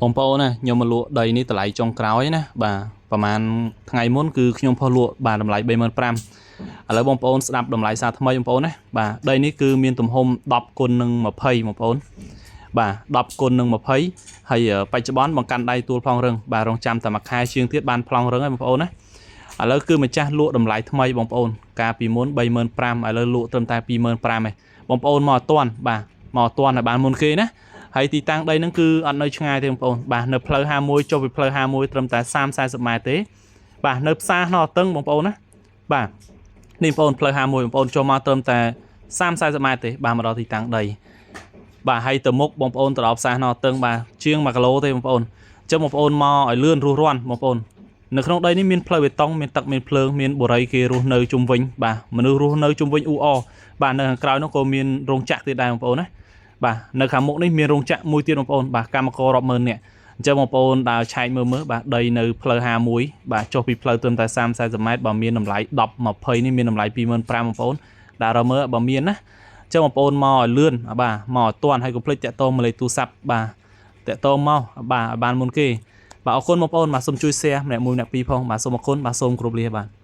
បងប្អូនណាខ្ញុំមកលក់ដីនេះតម្លៃចុងក្រោយណាបាទប្រហែលថ្ងៃមុនគឺខ្ញុំផុសលក់បាទតម្លៃ35,000ឥឡូវបងប្អូនស្ដាប់តម្លៃសារថ្មីបងប្អូនណាបាទដីនេះគឺមានទំហំ10 គុណនឹង20បងប្អូនបាទ10 គុណនឹង20ហើយបច្ចុប្បន្នបង្កាន់ដៃទួលប្លង់រឹងបាទរងចាំតែមួយខែជាងទៀតបានប្លង់រឹងហើយបងប្អូនណាឥឡូវគឺម្ចាស់លក់តម្លៃថ្មីបងប្អូនកាលពីមុន35,000ឥឡូវលក់ត្រឹមតែ25,000ឯងបងប្អូនមកអត់ទាន់បាទមកអត់ទាន់ឲ្យបានមុនគេណាហើយទីតាំងដីហ្នឹងគឺអត់នៅឆ្ងាយទេបងប្អូនបាទនៅផ្លូវ51ចុះពីផ្លូវ51ត្រឹមតែ30-40ម៉ែត្រទេបាទនៅផ្សារណោះតឹងបងប្អូនណាបាទនេះបងប្អូនផ្លូវ51បងប្អូនចូលមកត្រឹមតែ30-40ម៉ែត្រទេបាទមកដល់ទីតាំងដីបាទហើយទៅមុខបងប្អូនទៅដល់ផ្សារណោះតឹងបាទជាង1គីឡូទេបងប្អូនអញ្ចឹងបងប្អូនមកឲ្យលឿនរស់រាន់បងប្អូននៅក្នុងដីនេះមានផ្លូវបេតុងមានទឹកមានភ្លើងមានបុរីគេរស់នៅជុំវិញបាទមនុស្សរស់នៅជុំវិញអ៊ូអបាទនៅខាងក្រៅនោះក៏មានរោងចក្រទៀតដែរបងប្អូនណាបាទនៅខាងមុខនេះមានរោងចក្រមួយទៀតបងប្អូនបាទកម្មកររាប់ម៉ឺននាក់អញ្ចឹងបងប្អូនដើរឆែកមើលបាទដីនៅផ្លូវ51បាទចុះពីផ្លូវត្រឹមតែ30-40ម៉ែត្របើមានតម្លៃ10-20នេះមានតម្លៃ25,000បងប្អូនដើររកមើលបើមានណាអញ្ចឹងបងប្អូនមកឲ្យលឿនបាទមកអត់ទាន់ហើយកុំភ្លេចតាក់ទងមកលេខទូរស័ព្ទបាទតាក់ទងមកបាទឲ្យបានមុនគេបាទអរគុណបងប្អូនបាទសូមជួយ share ម្នាក់មួយម្នាក់ពីរផងបាទសូមអរគុណបាទសូមគោរពលាបាទ